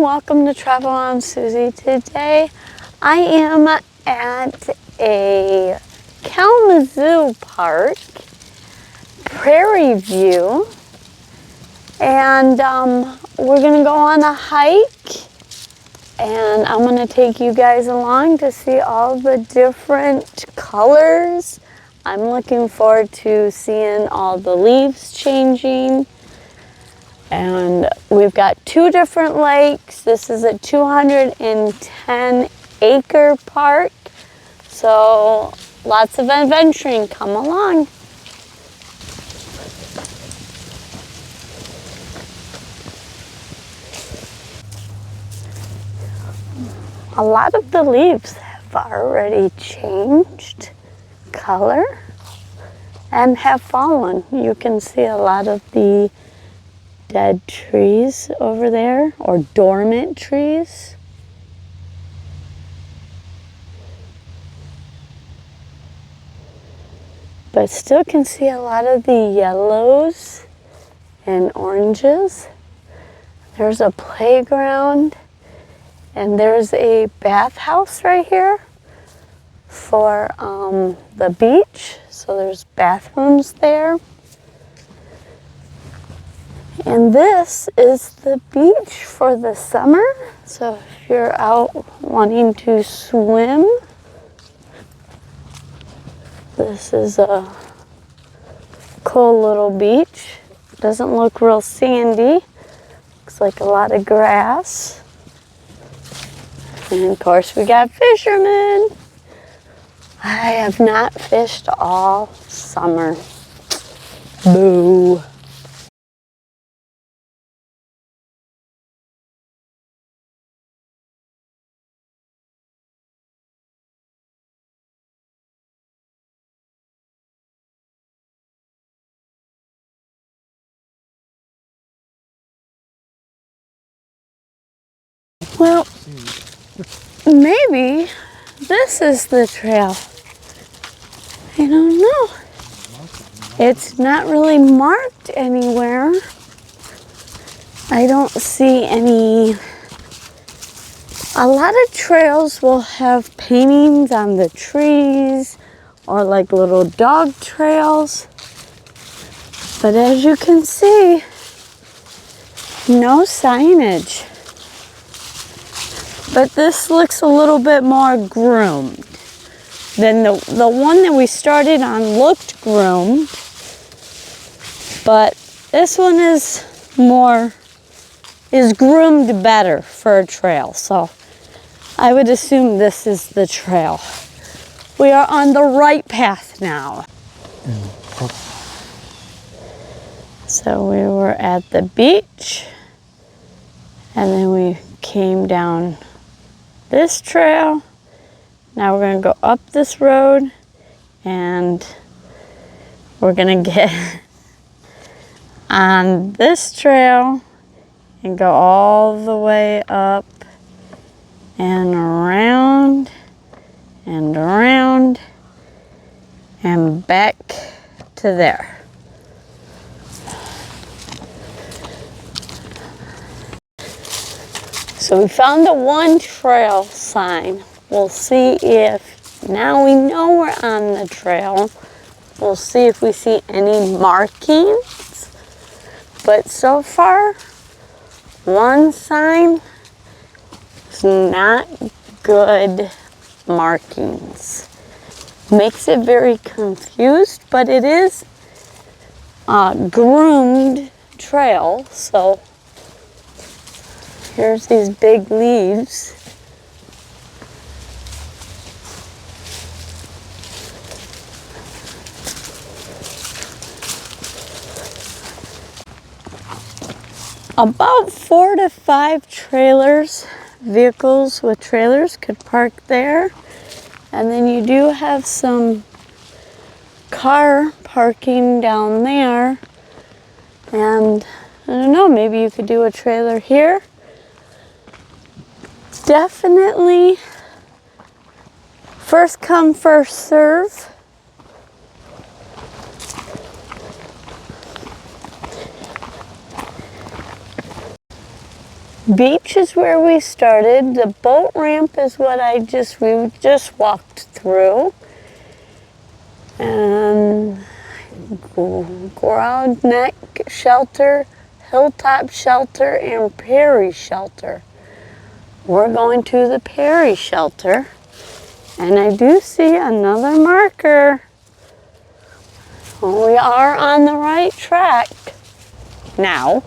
welcome to Travel Around Suzy. Today I am at a Kalamazoo Park, Prairie View, and we're going to go on a hike, and I'm going to take you guys along to see all the different colors. I'm looking forward to seeing all the leaves changing. And we've got two different lakes. This is a 210-acre park. So lots of adventuring. Come along. A lot of the leaves have already changed color and have fallen. You can see a lot of the dead trees over there, or dormant trees. But still can see a lot of the yellows and oranges. There's a playground, and there's a bathhouse right here for the beach. So there's bathrooms there. And this is the beach for the summer. So if you're out wanting to swim, this is a cool little beach. Doesn't look real sandy. Looks like a lot of grass. And of course we got fishermen. I have not fished all summer. Boo. Well, maybe this is the trail. I don't know. It's not really marked anywhere. I don't see any. A lot of trails will have paintings on the trees or like little dog trails. But as you can see, no signage. But this looks a little bit more groomed than the one that we started on looked groomed. But this one is groomed better for a trail. So I would assume this is the trail. We are on the right path now. So we were at the beach, and then we came down this trail. Now we're going to go up this road, and we're going to get on this trail and go all the way up and around and around and back to there. So we found the one trail sign. We'll see if, now we know we're on the trail, we'll see if we see any markings. But so far, one sign is not good markings. Makes it very confused, but it is a groomed trail. So here's these big leaves. About 4 to 5 vehicles with trailers could park there. And then you do have some car parking down there. And I don't know, maybe you could do a trailer here. Definitely first come, first serve. Beach is where we started. The boat ramp is what we just walked through. And Ground Neck Shelter, Hilltop Shelter, and Prairie Shelter. We're going to the Prairie Shelter. And I do see another marker. We are on the right track now.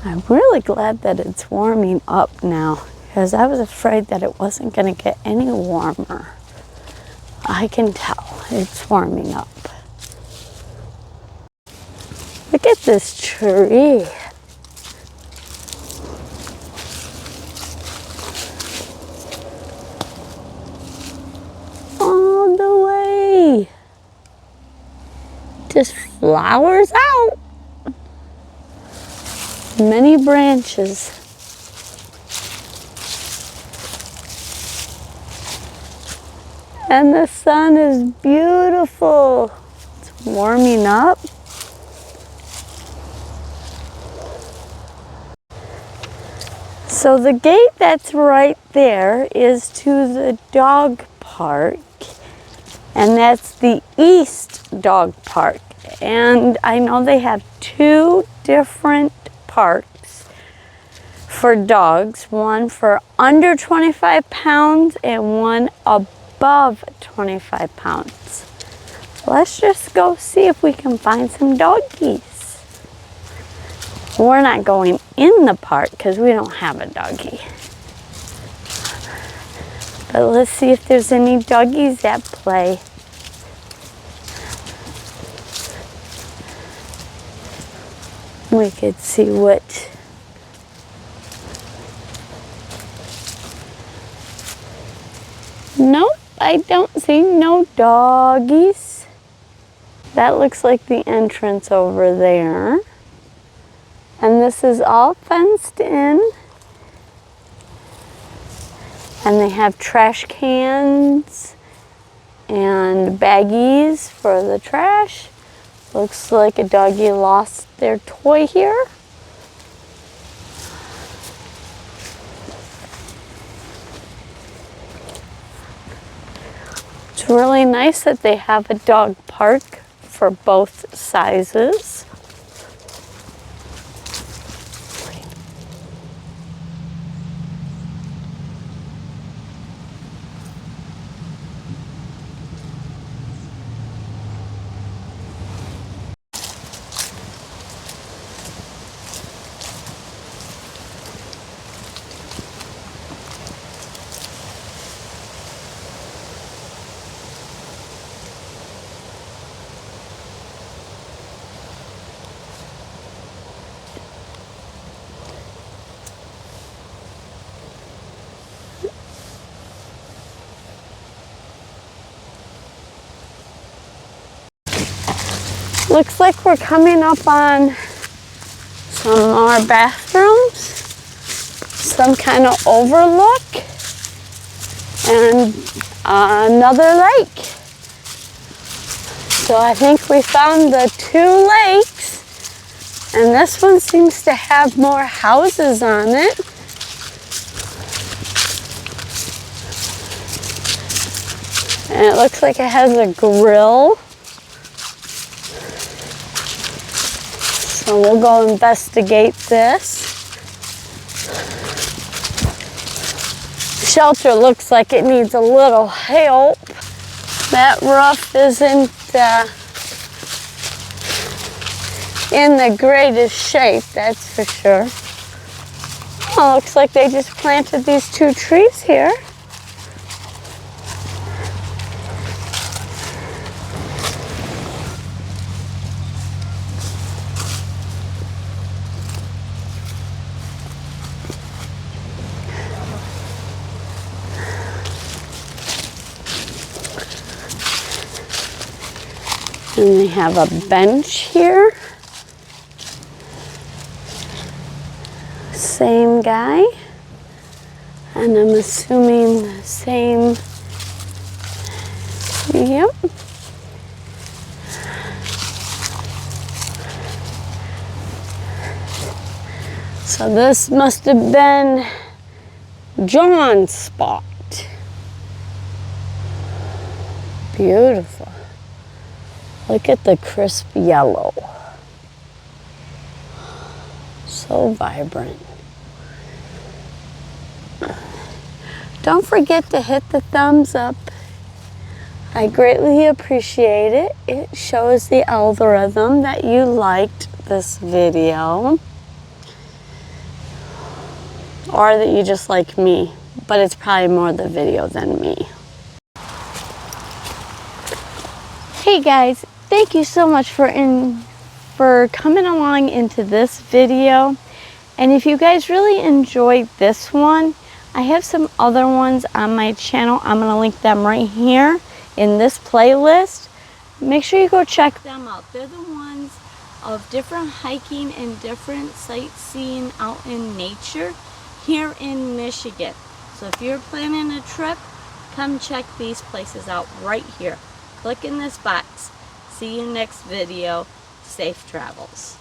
I'm really glad that it's warming up now, because I was afraid that it wasn't going to get any warmer. I can tell it's warming up. Look at this tree. All the way. Just flowers out. Many branches. And the sun is beautiful. It's warming up. So the gate that's right there is to the dog park, and that's the East Dog Park. And I know they have two different parks for dogs, one for under 25 pounds and one above 25 pounds. Let's just go see if we can find some doggies. We're not going in the park because we don't have a doggie. But let's see if there's any doggies at play. We could see what. Nope, I don't see no doggies. That looks like the entrance over there. And this is all fenced in. And they have trash cans and baggies for the trash. Looks like a doggie lost their toy here. It's really nice that they have a dog park for both sizes. Looks like we're coming up on some more bathrooms, some kind of overlook, and another lake. So I think we found the two lakes, and this one seems to have more houses on it. And it looks like it has a grill. So we'll go investigate this. Shelter looks like it needs a little help. That roof isn't in the greatest shape, that's for sure. Oh, looks like they just planted these two trees here. And they have a bench here. Same guy. And I'm assuming the same. Yep. So this must have been John's spot. Beautiful. Look at the crisp yellow. So vibrant. Don't forget to hit the thumbs up. I greatly appreciate it. It shows the algorithm that you liked this video. Or that you just like me. But it's probably more the video than me. Hey guys, thank you so much for coming along into this video. And if you guys really enjoyed this one, I have some other ones on my channel. I'm going to link them right here in this playlist. Make sure you go check them out. They're the ones of different hiking and different sightseeing out in nature here in Michigan. So if you're planning a trip, come check these places out right here. Click in this box. See you next video. Safe travels.